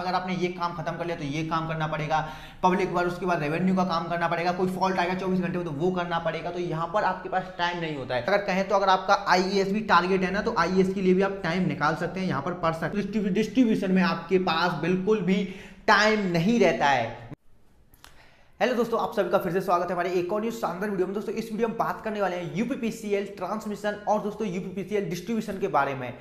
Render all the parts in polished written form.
अगर आपने ये काम खत्म कर लिया तो ये काम करना पड़ेगा, पब्लिक वर्क, उसके बाद रेवेन्यू का काम करना पड़ेगा, कोई फॉल्ट आएगा 24 घंटे में तो वो करना पड़ेगा। तो यहाँ पर आपके पास टाइम नहीं होता है। अगर कहें तो अगर आपका आईएएस भी टारगेट है ना, तो आईएएस के लिए भी आप टाइम निकाल सकते हैं, यहाँ पर पढ़ सकते हैं। डिस्ट्रीब्यूशन में आपके पास बिल्कुल भी टाइम नहीं रहता है। हेलो दोस्तों, आप सभी का फिर से स्वागत है हमारे एक और शानदार वीडियो में। दोस्तों इस वीडियो में बात करने वाले हैं यूपीपीसीएल ट्रांसमिशन और दोस्तों यूपीपीसीएल डिस्ट्रीब्यूशन के बारे में।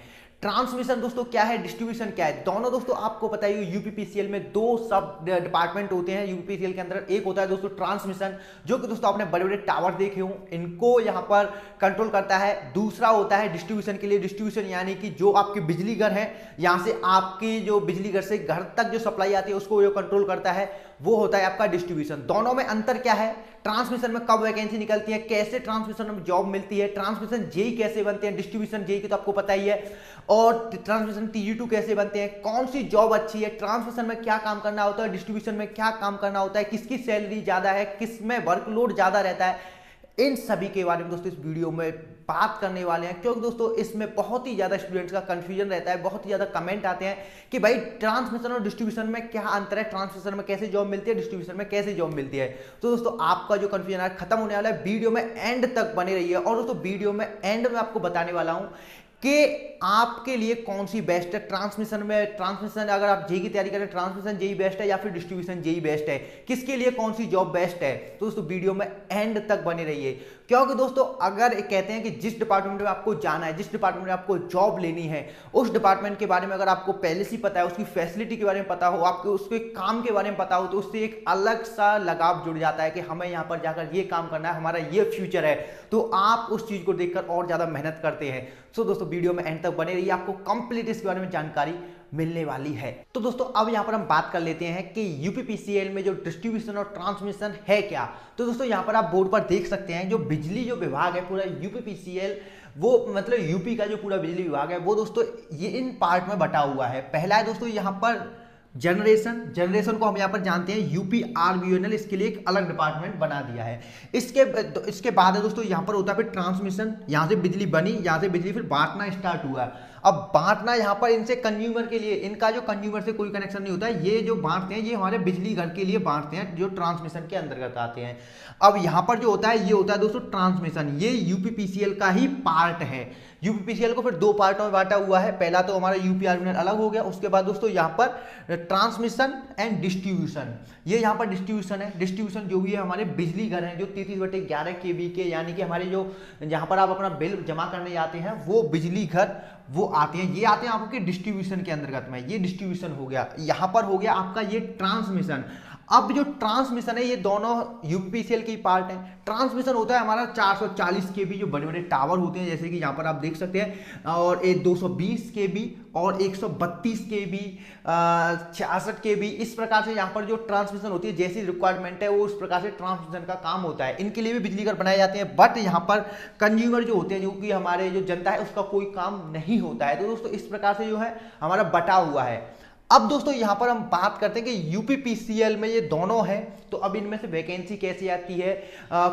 ट्रांसमिशन दोस्तों क्या है, डिस्ट्रीब्यूशन क्या है, दोनों दोस्तों आपको पता है। यूपीपीसीएल में दो सब डिपार्टमेंट होते हैं यूपीपीसीएल के अंदर। एक होता है दोस्तों ट्रांसमिशन, जो कि दोस्तों आपने बड़े बड़े टावर देखे हो, इनको यहाँ पर कंट्रोल करता है। दूसरा होता है डिस्ट्रीब्यूशन के लिए। डिस्ट्रीब्यूशन यानी कि जो आपके बिजली घर है, यहाँ से आपकी जो बिजली घर से घर तक जो सप्लाई आती है उसको जो कंट्रोल करता है, वो होता है आपका डिस्ट्रीब्यूशन। दोनों में अंतर क्या है, ट्रांसमिशन में कब वैकेंसी निकलती है, कैसे ट्रांसमिशन में जॉब मिलती है, ट्रांसमिशन जेई कैसे बनते हैं, डिस्ट्रीब्यूशन जेई की तो आपको पता ही है, और ट्रांसमिशन टीजी2 कैसे बनते हैं, कौन सी जॉब अच्छी है, ट्रांसमिशन में क्या काम करना होता है, डिस्ट्रीब्यूशन में क्या काम करना होता है, किसकी सैलरी ज्यादा है, किस में वर्कलोड ज्यादा रहता है, इन सभी के बारे में दोस्तों इस वीडियो में बात करने वाले हैं। क्योंकि दोस्तों इसमें बहुत ही ज्यादा स्टूडेंट्स का कंफ्यूजन रहता है, बहुत ही ज्यादा कमेंट आते हैं कि भाई ट्रांसमिशन और डिस्ट्रीब्यूशन में क्या अंतर है, ट्रांसमिशन में कैसे जॉब मिलती है, डिस्ट्रीब्यूशन में कैसे जॉब मिलती है। तो दोस्तों आपका जो कंफ्यूजन है खत्म होने वाला है, वीडियो में एंड तक बने रहिए। और दोस्तों वीडियो में एंड में आपको बताने वाला हूं कि आपके लिए कौन सी बेस्ट है। ट्रांसमिशन में, ट्रांसमिशन अगर आप जेई की तैयारी करें, ट्रांसमिशन जेई बेस्ट है या फिर डिस्ट्रीब्यूशन जेई बेस्ट है, किसके लिए कौन सी जॉब बेस्ट है। तो दोस्तों वीडियो में एंड तक बने रहिए। क्योंकि दोस्तों अगर कहते हैं कि जिस डिपार्टमेंट में आपको जाना है, जिस डिपार्टमेंट में आपको जॉब लेनी है, उस डिपार्टमेंट के बारे में अगर आपको पहले से पता है, उसकी फैसिलिटी के बारे में पता हो, आपको उसके काम के बारे में पता हो, तो उससे एक अलग सा लगाव जुड़ जाता है कि हमें यहाँ पर जाकर ये काम करना है, हमारा ये फ्यूचर है। तो आप उस चीज को देखकर और ज्यादा मेहनत करते हैं। सो दोस्तों वीडियो में एंड तक बने रहिए, आपको कंप्लीट इसके बारे में जानकारी मिलने वाली है। तो दोस्तों अब यहां पर हम बात कर लेते हैं कि यूपीपीसीएल में जो डिस्ट्रीब्यूशन और ट्रांसमिशन है क्या। तो दोस्तों यहां पर आप बोर्ड पर देख सकते हैं, जो बिजली जो विभाग है पूरा यूपीपीसीएल, वो मतलब यूपी का जो पूरा बिजली विभाग है वो दोस्तों ये इन पार्ट में बटा हुआ है। पहला है दोस्तों यहां पर जनरेशन को हम यहाँ पर जानते हैं यूपीआरबीएनएल, इसके लिए एक अलग डिपार्टमेंट बना दिया है। इसके बाद है दोस्तों यहाँ पर होता है फिर ट्रांसमिशन, यहाँ से बिजली बनी, यहाँ से बिजली फिर बांटना स्टार्ट हुआ। अब बांटना यहाँ पर इनसे कंज्यूमर के लिए, इनका जो कंज्यूमर से कोई कनेक्शन नहीं होता है, ये जो बांटते हैं ये हमारे बिजली घर के लिए बांटते हैं, जो ट्रांसमिशन के अंतर्गत आते हैं। अब यहाँ पर जो होता है ये होता है दोस्तों ट्रांसमिशन, ये यूपीपीसीएल का ही पार्ट है। यूपीपीसीएल को फिर दो पार्टों में बांटा हुआ है। पहला तो हमारा यूपीआरबीएनएल अलग हो गया, उसके बाद दोस्तों यहाँ पर ट्रांसमिशन एंड डिस्ट्रीब्यूशन, ये यहाँ पर डिस्ट्रीब्यूशन है। डिस्ट्रीब्यूशन जो भी है हमारे बिजली घर हैं जो 33/11 केवी के, यानी कि हमारे जो जहाँ पर आप अपना बिल जमा करने जाते हैं वो बिजली घर वो आते हैं, ये आते हैं आपके डिस्ट्रीब्यूशन के अंतर्गत में। ये डिस्ट्रीब्यूशन हो गया। यहाँ पर हो गया आपका ये ट्रांसमिशन। अब जो ट्रांसमिशन है ये दोनों यूपीपीसीएल के पार्ट है। ट्रांसमिशन होता है हमारा 440 केबी, जो बड़े बड़े टावर होते हैं जैसे कि यहाँ पर आप देख सकते हैं, और 220 केबी और 132 केबी, 66 केबी, इस प्रकार से यहाँ पर जो ट्रांसमिशन होती है जैसी रिक्वायरमेंट है वो उस प्रकार से ट्रांसमिशन का काम होता है। इनके लिए भी बिजली घर बनाए जाते हैं, बट यहाँ पर कंज्यूमर जो होते हैं, जो कि हमारे जो जनता है, उसका कोई काम नहीं होता है। तो दोस्तों इस प्रकार से जो है हमारा बटा हुआ है। अब दोस्तों यहां पर हम बात करते हैं कि यूपीपीसीएल में ये दोनों है, तो अब इनमें से वैकेंसी कैसे आती है,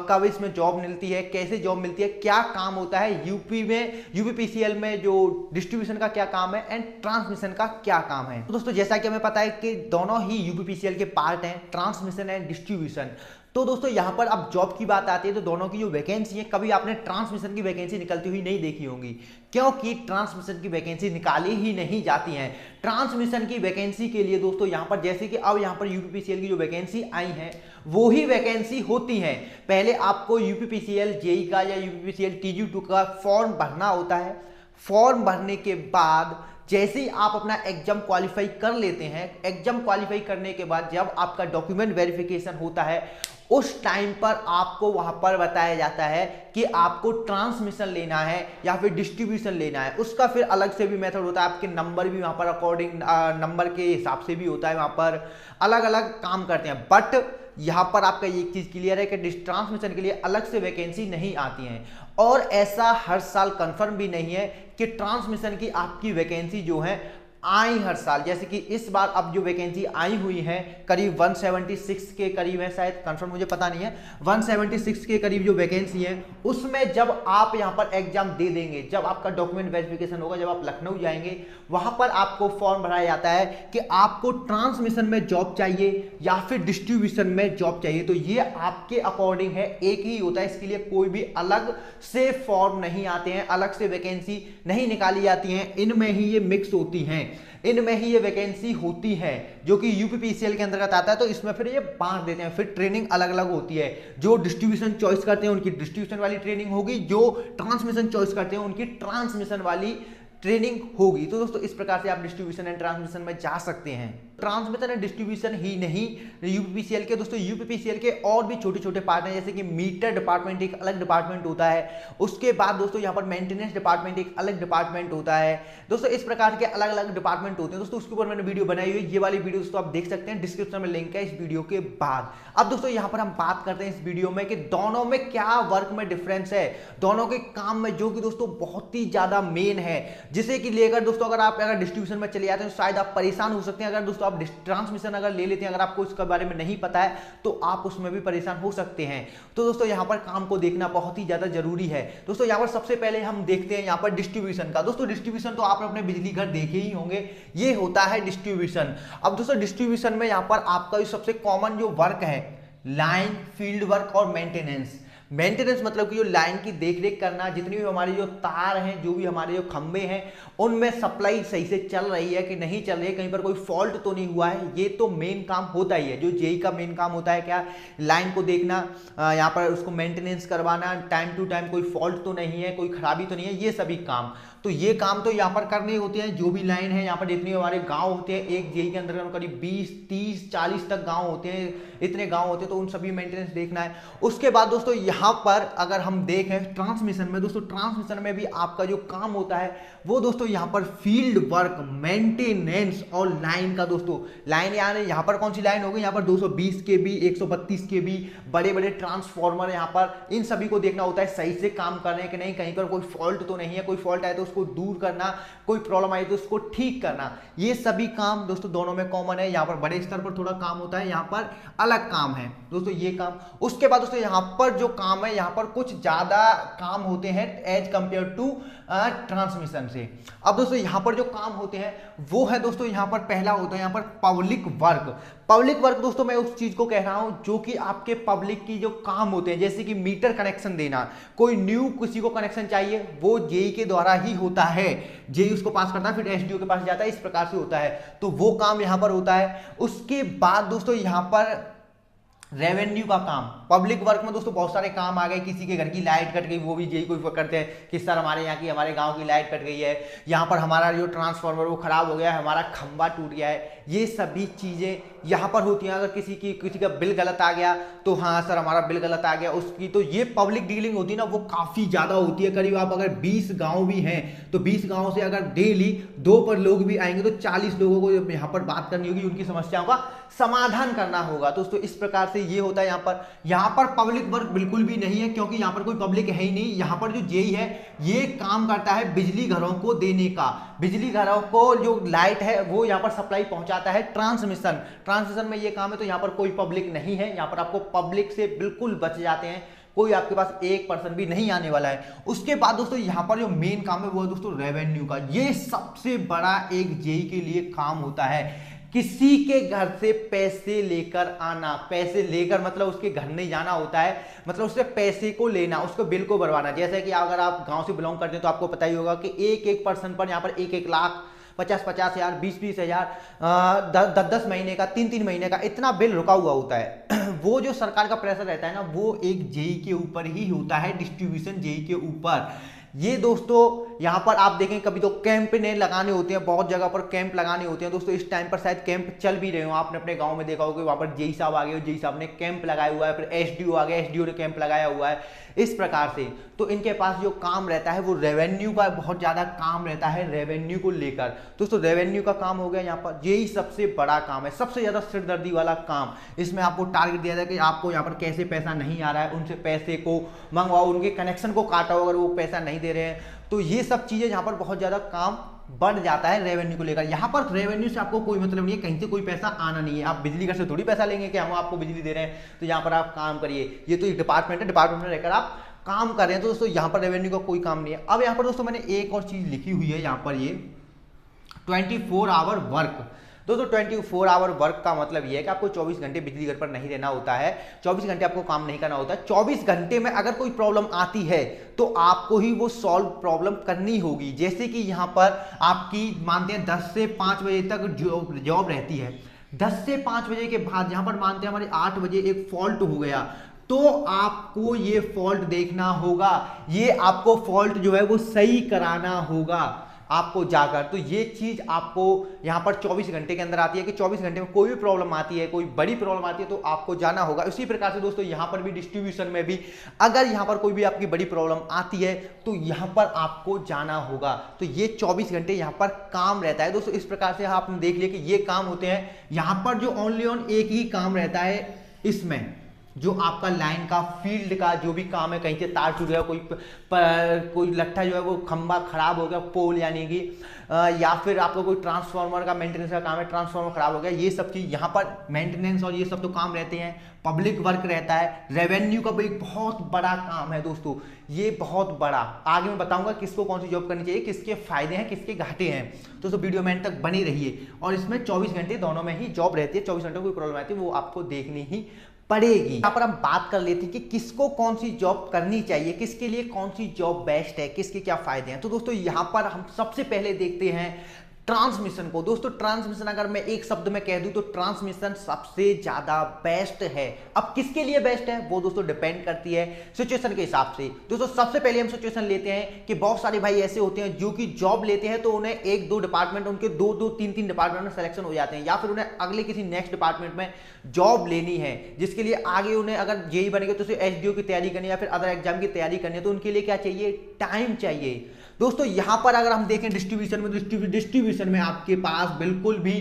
कब इसमें जॉब मिलती है, कैसे जॉब मिलती है, क्या काम होता है यूपी में, यूपीपीसीएल में जो डिस्ट्रीब्यूशन का क्या काम है एंड ट्रांसमिशन का क्या काम है। तो दोस्तों जैसा कि हमें पता है कि दोनों ही यूपीपीसीएल के पार्ट हैं, ट्रांसमिशन एंड डिस्ट्रीब्यूशन। तो दोस्तों यहाँ पर अब जॉब की बात आती है तो दोनों की जो वैकेंसी है, कभी आपने ट्रांसमिशन की वैकेंसी निकलती हुई नहीं देखी होंगी, क्योंकि ट्रांसमिशन की वैकेंसी निकाली ही नहीं जाती हैं। ट्रांसमिशन की वैकेंसी के लिए दोस्तों यहाँ पर जैसे कि अब यहाँ पर यूपीपीसीएल की जो वैकेंसी आई है वो ही वैकेंसी होती है। पहले आपको यूपीपीसीएल जेई का या यूपीपीसीएल टीजी2 का फॉर्म भरना होता है। फॉर्म भरने के बाद जैसे ही आप अपना एग्जाम क्वालिफाई कर लेते हैं, एग्जाम क्वालिफाई करने के बाद जब आपका डॉक्यूमेंट वेरिफिकेशन होता है, उस टाइम पर आपको वहां पर बताया जाता है कि आपको ट्रांसमिशन लेना है या फिर डिस्ट्रीब्यूशन लेना है। उसका फिर अलग से भी मेथड होता है, आपके नंबर भी वहां पर अकॉर्डिंग नंबर के हिसाब से भी होता है, वहां पर अलग अलग काम करते हैं। बट यहां पर आपका एक चीज क्लियर है कि ट्रांसमिशन के लिए अलग से वैकेंसी नहीं आती है, और ऐसा हर साल कंफर्म भी नहीं है कि ट्रांसमिशन की आपकी वैकेंसी जो है आई हर साल। जैसे कि इस बार अब जो वैकेंसी आई हुई है करीब 176 के करीब है, शायद कंफर्म मुझे पता नहीं है, 176 के करीब जो वैकेंसी है उसमें जब आप यहां पर एग्जाम दे देंगे, जब आपका डॉक्यूमेंट वेरिफिकेशन होगा, जब आप लखनऊ जाएंगे वहां पर आपको फॉर्म भराया जाता है कि आपको ट्रांसमिशन में जॉब चाहिए या फिर डिस्ट्रीब्यूशन में जॉब चाहिए। तो ये आपके अकॉर्डिंग है, एक ही होता है, इसके लिए कोई भी अलग से फॉर्म नहीं आते हैं, अलग से वैकेंसी नहीं निकाली जाती हैं, इनमें ही ये मिक्स होती हैं, इनमें ही ये वैकेंसी होती है जो कि यूपीपीसीएल के अंतर्गत आता है। तो इसमें फिर ये बांट देते हैं, फिर ट्रेनिंग अलग अलग होती है। जो डिस्ट्रीब्यूशन चॉइस करते हैं उनकी डिस्ट्रीब्यूशन वाली ट्रेनिंग होगी, जो ट्रांसमिशन चॉइस करते हैं उनकी ट्रांसमिशन वाली ट्रेनिंग होगी। तो दोस्तों इस प्रकार से आप डिस्ट्रीब्यूशन एंड ट्रांसमिशन में जा सकते हैं। ट्रांसमिशन एंड डिस्ट्रीब्यूशन ही नहीं यूपीपीसीएल के, दोस्तों यूपीपीसीएल के और भी छोटे छोटे पार्ट हैं, जैसे कि मीटर डिपार्टमेंट एक अलग डिपार्टमेंट होता है, उसके बाद दोस्तों यहाँ पर मेंटेनेंस डिपार्टमेंट एक अलग डिपार्टमेंट होता है। दोस्तों इस प्रकार के अलग अलग डिपार्टमेंट होते हैं दोस्तों, उसके ऊपर मैंने वीडियो बनाई हुई है, ये वाली वीडियो दोस्तों आप देख सकते हैं, डिस्क्रिप्शन में लिंक है इस वीडियो के बाद। अब दोस्तों यहाँ पर हम बात करते हैं इस वीडियो में कि दोनों में क्या वर्क में डिफरेंस है, दोनों के काम में, जो कि दोस्तों बहुत ही ज्यादा मेन है, जिसे कि लेकर दोस्तों अगर आप डिस्ट्रीब्यूशन में चले जाते हैं तो शायद आप परेशान हो सकते हैं। अगर दोस्तों आप ट्रांसमिशन अगर ले लेते हैं, अगर आपको इसके बारे में नहीं पता है तो आप उसमें भी परेशान हो सकते हैं। तो दोस्तों यहाँ पर काम को देखना बहुत ही ज्यादा जरूरी है। दोस्तों यहाँ पर सबसे पहले हम देखते हैं यहाँ पर डिस्ट्रीब्यूशन का। दोस्तों डिस्ट्रीब्यूशन तो आपने अपने बिजली घर देखे ही होंगे, ये होता है डिस्ट्रीब्यूशन। अब दोस्तों डिस्ट्रीब्यूशन में यहाँ पर आपका जो सबसे कॉमन जो वर्क है, लाइन, फील्ड वर्क और मेंटेनेंस। मेंटेनेंस मतलब कि जो लाइन की देखरेख करना, जितनी भी हमारी जो तार हैं, जो भी हमारे जो खंबे हैं, उनमें सप्लाई सही से चल रही है कि नहीं चल रही है, कहीं पर कोई फॉल्ट तो नहीं हुआ है, ये तो मेन काम होता ही है। जो जेई का मेन काम होता है क्या, लाइन को देखना, यहाँ पर उसको मेंटेनेंस करवाना, टाइम टू टाइम कोई फॉल्ट तो नहीं है, कोई खराबी तो नहीं है, ये सभी काम। तो ये काम तो यहाँ पर करने होते हैं। जो भी लाइन है यहाँ पर, जितने हमारे गांव होते हैं, एक जेई के अंदर करीब 20, 30, 40 तक गांव होते हैं, इतने गांव होते हैं, तो उन सभी मेंटेनेंस देखना है। उसके बाद दोस्तों यहाँ पर अगर हम देखें ट्रांसमिशन में, दोस्तों ट्रांसमिशन में भी आपका जो काम होता है वो दोस्तों यहाँ पर फील्ड वर्क, मेंटेनेंस और लाइन का। दोस्तों लाइन यानी यहाँ पर कौन सी लाइन होगी, यहाँ पर 220 केवी, 132 केवी, बड़े बड़े ट्रांसफॉर्मर, यहाँ पर इन सभी को देखना होता है सही से काम कर रहे हैं कि नहीं, कहीं पर कोई फॉल्ट तो नहीं है, कोई फॉल्ट आए तो उसको दूर करना, कोई प्रॉब्लम आई तो उसको ठीक करना, ये सभी काम दोस्तों दोनों में कॉमन है। यहाँ पर बड़े स्तर पर थोड़ा काम होता है, यहाँ पर अलग काम है दोस्तों, ये काम। उसके बाद दोस्तों यहाँ पर जो काम है, यहाँ पर कुछ ज्यादा काम होते हैं एज कंपेयर टू ट्रांसमिशन से। अब दोस्तों यहाँ पर जो काम होते हैं वो है दोस्तों, यहाँ पर पहला होता है यहाँ पर पब्लिक वर्क। पब्लिक वर्क दोस्तों मैं उस चीज को कह रहा हूं जो कि आपके पब्लिक की जो काम होते हैं, जैसे कि मीटर कनेक्शन देना, कोई न्यू किसी को कनेक्शन चाहिए, वो जेई के द्वारा ही होता है, जेई उसको पास करता है, फिर एसडीओ के पास जाता है, इस प्रकार से होता है। तो वो काम यहां पर होता है। उसके बाद दोस्तों यहां पर रेवेन्यू का काम, पब्लिक वर्क में दोस्तों बहुत सारे काम आ गए, किसी के घर की लाइट कट गई वो भी जेई को करते हैं कि सर हमारे यहाँ की, हमारे गांव की लाइट कट गई है, यहाँ पर हमारा जो ट्रांसफार्मर वो खराब हो गया है, हमारा खंबा टूट गया है, ये सभी चीजें यहाँ पर होती हैं। अगर किसी का बिल गलत आ गया तो हाँ सर हमारा बिल गलत आ गया उसकी, तो ये पब्लिक डीलिंग होती है ना, वो काफी ज्यादा होती है। करीब आप अगर 20 गाँव भी हैं तो 20 गाँव से अगर डेली 2 पर लोग भी आएंगे तो 40 लोगों को यहाँ पर बात करनी होगी, उनकी समस्याओं का समाधान करना होगा। दोस्तों इस प्रकार से ये होता है। यहाँ पर पब्लिक वर्क बिल्कुल भी नहीं है, क्योंकि यहाँ पर कोई पब्लिक है ही नहीं। यहाँ पर जो जेई है ये काम करता है बिजली घरों को देने का, बिजली घरों को जो लाइट है वो यहाँ पर सप्लाई पहुंचाता है। ट्रांसमिशन में ये काम है, तो यहाँ पर कोई पब्लिक नहीं है, यहाँ पर आपको पब्लिक से बिल्कुल बच जाते हैं, कोई आपके पास 1% भी नहीं आने वाला है। उसके बाद दोस्तों यहाँ पर जो मेन काम है वो है दोस्तों रेवेन्यू का। ये सबसे बड़ा एक जेई के लिए काम होता है, किसी के घर से पैसे लेकर आना, पैसे लेकर मतलब उसके घर नहीं जाना होता है, मतलब उससे पैसे को लेना, उसको बिल को भरवाना। जैसे कि अगर आप गांव से बिलोंग करते हैं तो आपको पता ही होगा कि एक पर्सन पर यहाँ पर 1 लाख 50 हजार 20 हजार 10 महीने का 3 महीने का इतना बिल रुका हुआ होता है। वो जो सरकार का प्रेशर रहता है ना, वो एक जेई के ऊपर ही होता है, डिस्ट्रीब्यूशन जेई के ऊपर। ये दोस्तों यहाँ पर आप देखें, कभी तो कैंप ने लगाने होते हैं, बहुत जगह पर कैंप लगाने होते हैं। दोस्तों इस टाइम पर शायद कैंप चल भी रहे हो, आपने अपने गांव में देखा होगा, वहां पर जेई साहब आ गए, जेई साहब ने कैंप लगाया हुआ है, फिर एसडीओ आ गया, एसडीओ ने कैंप लगाया हुआ है, इस प्रकार से। तो इनके पास जो काम रहता है वो रेवेन्यू का बहुत ज्यादा काम रहता है, रेवेन्यू को लेकर। दोस्तों रेवेन्यू का काम हो गया यहाँ पर, यही सबसे बड़ा काम है, सबसे ज्यादा सिरदर्दी वाला काम। इसमें आपको टारगेट दिया जाए कि आपको यहाँ पर कैसे पैसा नहीं आ रहा है, उनसे पैसे को मंगवाओ, उनके कनेक्शन को काटो अगर वो पैसा नहीं दे रहे हैं। तो ये सब चीजें यहाँ पर बहुत ज्यादा काम बढ़ जाता है रेवेन्यू को लेकर। यहाँ पर रेवेन्यू से आपको कोई मतलब नहीं है, कहीं से कोई पैसा आना नहीं है। आप बिजली घर से थोड़ी पैसा लेंगे कि हम आपको बिजली दे रहे हैं तो यहाँ पर आप काम करिए। ये तो एक डिपार्टमेंट है, डिपार्टमेंट में रहकर आप काम कर रहे हैं। तो दोस्तों यहाँ पर रेवेन्यू का कोई काम नहीं है। अब यहाँ पर दोस्तों मैंने एक और चीज लिखी हुई है, यहाँ पर ये 24 आवर वर्क। दोस्तों 24 आवर वर्क का मतलब ये है कि आपको 24 घंटे बिजली घर पर नहीं रहना होता है, 24 घंटे आपको काम नहीं करना होता है। 24 घंटे में अगर कोई प्रॉब्लम आती है तो आपको ही वो सॉल्व प्रॉब्लम करनी होगी। जैसे कि यहाँ पर आपकी मानते हैं 10 से 5 बजे तक जॉब रहती है, 10 से 5 बजे के बाद यहाँ पर मानते हैं हमारे 8 बजे एक फॉल्ट हो गया, तो आपको ये फॉल्ट देखना होगा, ये आपको फॉल्ट जो है वो सही कराना होगा आपको जाकर। तो ये चीज आपको यहाँ पर 24 घंटे के अंदर आती है कि 24 घंटे में कोई भी प्रॉब्लम आती है, कोई बड़ी प्रॉब्लम आती है तो आपको जाना होगा। इसी प्रकार से दोस्तों यहाँ पर भी डिस्ट्रीब्यूशन में भी अगर यहाँ पर कोई भी आपकी बड़ी प्रॉब्लम आती है तो यहाँ पर आपको जाना होगा। तो ये 24 घंटे यहाँ पर काम रहता है दोस्तों। इस प्रकार से आपने देख लिया कि ये काम होते हैं। यहाँ पर जो ओनली ऑन एक ही काम रहता है, इसमें जो आपका लाइन का फील्ड का जो भी काम है, कहीं से तार टूट गया, कोई लट्ठा जो है वो खंबा खराब हो गया, पोल यानी कि या फिर आपको कोई ट्रांसफार्मर का मेंटेनेंस का काम है, ट्रांसफार्मर खराब हो गया, ये सब चीज यहाँ पर मेंटेनेंस और ये सब तो काम रहते हैं। पब्लिक वर्क रहता है, रेवेन्यू का भी एक बहुत बड़ा काम है दोस्तों, ये बहुत बड़ा। आगे मैं बताऊंगा किसको कौन सी जॉब करनी चाहिए, किसके फायदे हैं, किसके घाटे हैं। तो वीडियो में तक बनी रहिए। और इसमें 24 घंटे दोनों में ही जॉब रहती है, 24 घंटे कोई प्रॉब्लम आती है वो आपको देखनी ही पड़ेगी। यहाँ पर हम बात कर लेते हैं कि किसको कौन सी जॉब करनी चाहिए, किसके लिए कौन सी जॉब बेस्ट है, किसके क्या फायदे हैं। तो दोस्तों यहाँ पर हम सबसे पहले देखते हैं ट्रांसमिशन को। दोस्तों ट्रांसमिशन अगर मैं एक शब्द में कह दूं तो ट्रांसमिशन सबसे ज्यादा बेस्ट है। अब किसके लिए बेस्ट है वो दोस्तों डिपेंड करती है सिचुएशन के हिसाब से। दोस्तों सबसे पहले हम सिचुएशन लेते हैं कि बहुत सारे भाई ऐसे होते हैं जो कि जॉब लेते हैं तो उन्हें 1-2 डिपार्टमेंट, उनके 2-2 3-3 डिपार्टमेंट में सिलेक्शन हो जाते हैं, या फिर उन्हें अगले किसी नेक्स्ट डिपार्टमेंट में जॉब लेनी है, जिसके लिए आगे उन्हें अगर जेई बनेंगे तो एसडीओ की तैयारी करनी है या फिर अदर एग्जाम की तैयारी करनी है। तो उनके लिए क्या चाहिए, टाइम चाहिए। दोस्तों यहां पर अगर हम देखें डिस्ट्रीब्यूशन में आपके पास बिल्कुल भी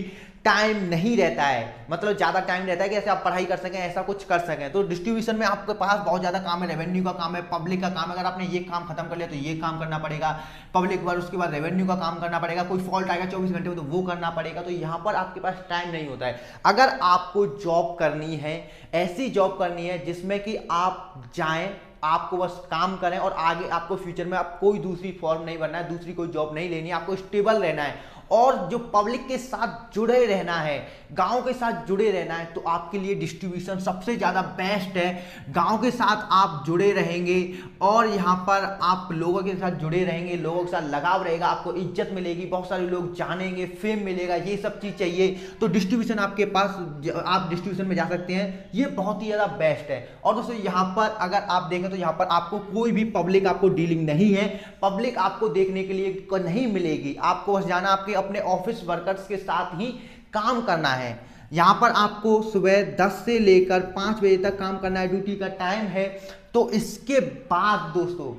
टाइम नहीं रहता है, मतलब ज्यादा टाइम रहता है कि ऐसे आप पढ़ाई कर सकें, ऐसा कुछ कर सकें। तो डिस्ट्रीब्यूशन में आपके पास बहुत ज्यादा काम है, रेवेन्यू का काम है, पब्लिक का काम है। अगर आपने ये काम खत्म कर लिया तो ये काम करना पड़ेगा, पब्लिक बार उसके बाद रेवेन्यू का काम करना पड़ेगा, कोई फॉल्ट आएगा 24 घंटे में तो वो करना पड़ेगा। तो यहाँ पर आपके पास टाइम नहीं होता है। अगर आपको जॉब करनी है, ऐसी जॉब करनी है जिसमें कि आप जाएं, आपको बस काम करें और आगे आपको फ्यूचर में आप कोई दूसरी फॉर्म नहीं बनना है, दूसरी कोई जॉब नहीं लेनी है, आपको स्टेबल रहना है और जो पब्लिक के साथ जुड़े रहना है, गांव के साथ जुड़े रहना है, तो आपके लिए डिस्ट्रीब्यूशन सबसे ज्यादा बेस्ट है। गांव के साथ आप जुड़े रहेंगे और यहाँ पर आप लोगों के साथ जुड़े रहेंगे, लोगों के साथ लगाव रहेगा, आपको इज्जत मिलेगी, बहुत सारे लोग जानेंगे, फेम मिलेगा, ये सब चीज चाहिए। तो डिस्ट्रीब्यूशन आपके पास, आप डिस्ट्रीब्यूशन में जा सकते हैं, ये बहुत ही ज्यादा बेस्ट है। और दोस्तों यहाँ पर अगर आप देखें तो यहाँ पर आपको कोई भी पब्लिक आपको डीलिंग नहीं है, पब्लिक आपको देखने के लिए नहीं मिलेगी। आपको बस जाना आपके अपने ऑफिस वर्कर्स के साथ ही काम करना है। यहां पर आपको सुबह 10 से लेकर 5 बजे तक काम करना है, ड्यूटी का टाइम है। तो इसके बाद दोस्तों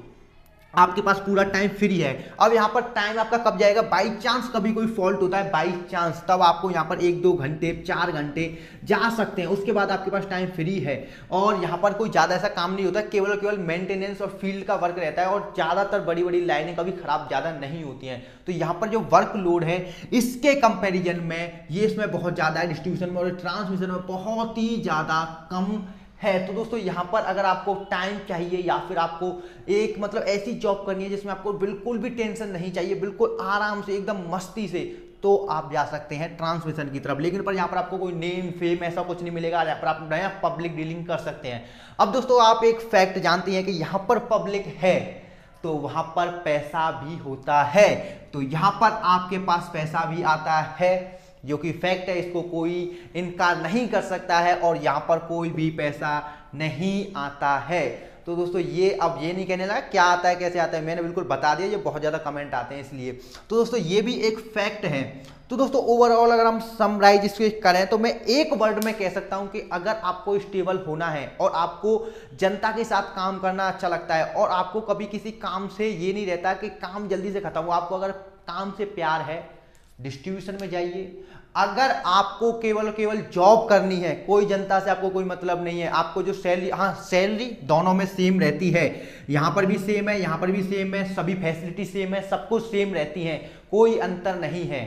आपके पास पूरा टाइम फ्री है। अब यहाँ पर टाइम आपका कब जाएगा, बाई चांस कभी कोई फॉल्ट होता है, बाई चांस, तब आपको यहाँ पर 1-2 घंटे 4 घंटे जा सकते हैं, उसके बाद आपके पास टाइम फ्री है। और यहाँ पर कोई ज़्यादा ऐसा काम नहीं होता, केवल मेंटेनेंस और फील्ड का वर्क रहता है और ज़्यादातर बड़ी बड़ी लाइनें कभी खराब ज़्यादा नहीं होती हैं। तो यहाँ पर जो वर्कलोड है इसके कंपेरिजन में ये इसमें बहुत ज़्यादा है, डिस्ट्रीब्यूशन में और ट्रांसमिशन में बहुत ही ज़्यादा कम है। तो दोस्तों यहाँ पर अगर आपको टाइम चाहिए या फिर आपको एक मतलब ऐसी जॉब करनी है जिसमें आपको बिल्कुल भी टेंशन नहीं चाहिए, बिल्कुल आराम से एकदम मस्ती से, तो आप जा सकते हैं ट्रांसमिशन की तरफ। लेकिन पर यहाँ पर आपको कोई नेम फेम ऐसा कुछ नहीं मिलेगा, यहाँ पर आप नया पब्लिक डीलिंग कर सकते हैं। अब दोस्तों आप एक फैक्ट जानते हैं कि यहाँ पर पब्लिक है तो वहां पर पैसा भी होता है, तो यहाँ पर आपके पास पैसा भी आता है, जो कि फैक्ट है, इसको कोई इनकार नहीं कर सकता है। और यहाँ पर कोई भी पैसा नहीं आता है। तो दोस्तों ये अब ये नहीं कहने लगा क्या आता है कैसे आता है, मैंने बिल्कुल बता दिया, ये बहुत ज़्यादा कमेंट आते हैं इसलिए। तो दोस्तों ये भी एक फैक्ट है। तो दोस्तों ओवरऑल अगर हम समराइज इसको करें तो मैं एक वर्ड में कह सकता हूं कि अगर आपको स्टेबल होना है और आपको जनता के साथ काम करना अच्छा लगता है और आपको कभी किसी काम से ये नहीं रहता कि काम जल्दी से खत्म हो, आपको अगर काम से प्यार है, डिस्ट्रीब्यूशन में जाइए। अगर आपको केवल केवल जॉब करनी है, कोई जनता से आपको कोई मतलब नहीं है, आपको जो सैलरी, हाँ सैलरी दोनों में सेम रहती है, यहां पर भी सेम है, यहां पर भी सेम है, सभी फैसिलिटी सेम है, सब कुछ सेम रहती है, कोई अंतर नहीं है।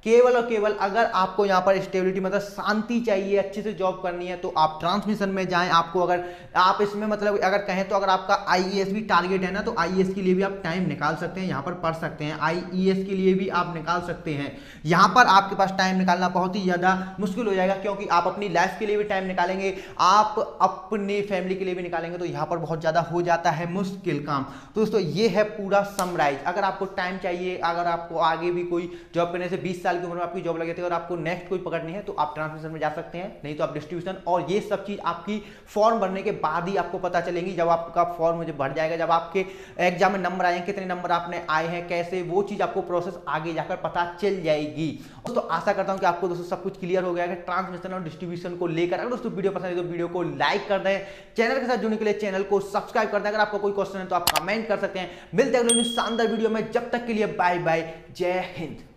केवल और केवल अगर आपको यहाँ पर स्टेबिलिटी मतलब शांति चाहिए, अच्छे से जॉब करनी है, तो आप ट्रांसमिशन में जाएं। आपको अगर आप इसमें मतलब अगर कहें तो अगर आपका आईएएस भी टारगेट है ना, तो आईएएस के लिए भी आप टाइम निकाल सकते हैं, यहाँ पर पढ़ सकते हैं। आईईएस के लिए भी आप निकाल सकते हैं। यहाँ पर आपके पास टाइम निकालना बहुत ही ज़्यादा मुश्किल हो जाएगा, क्योंकि आप अपनी लाइफ के लिए भी टाइम निकालेंगे, आप अपनी फैमिली के लिए भी निकालेंगे, तो यहाँ पर बहुत ज़्यादा हो जाता है मुश्किल काम। तो दोस्तों ये है पूरा समराइज। अगर आपको टाइम चाहिए, अगर आपको आगे भी कोई जॉब करने से 20 साल की उम्र में आपकी जॉब लगे थे और आपको नेक्स्ट कोई पकड़नी है, तो आप ट्रांसमिशन में जा सकते हैं, नहीं तो आप डिस्ट्रीब्यूशन। और ये सब चीज आपकी फॉर्म भरने के बाद ही आपको पता चलेंगी। जब आपका फॉर्म मुझे भर जाएगा, जब आपके एग्जाम में नंबर आए, कितने नंबर आपने आए हैं, कैसे, वो चीज आपको प्रोसेस आगे जाकर पता चल जाएगी। दोस्तों आशा करता हूं कि आपको दोस्तों सब कुछ क्लियर हो गया है ट्रांसमिशन और डिस्ट्रीब्यूशन को लेकर। अगर दोस्तों वीडियो पसंद है तो वीडियो को लाइक कर दें, चैनल के साथ जुड़ने के लिए चैनल को सब्सक्राइब कर दें। अगर आपको कोई क्वेश्चन है तो आप कमेंट कर सकते हैं। मिलते हैं अगले शानदार वीडियो में, जब तक के लिए बाय बाय, जय हिंद।